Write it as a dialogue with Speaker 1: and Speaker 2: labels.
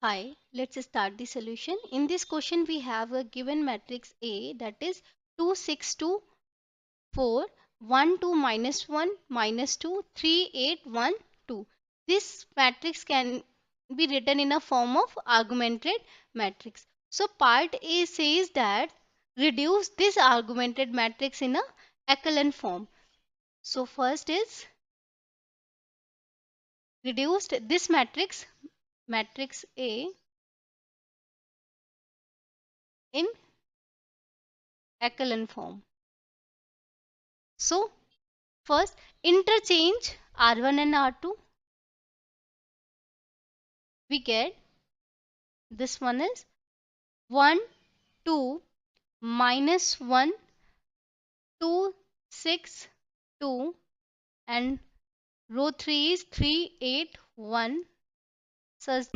Speaker 1: Hi, let's start the solution. In this question, we have a given matrix A, that is 2, 6, 2, 4, 1, 2, minus 1, minus 2, 3, 8, 1, 2. This matrix can be written in a form of augmented matrix. So part A says that reduce this augmented matrix in a echelon form. So first is reduced this matrix A in echelon form. So first interchange R1 and R2. We get this one is 1, 2, minus 1, 2, 6, 2, and row 3 is 3, 8, 1. Such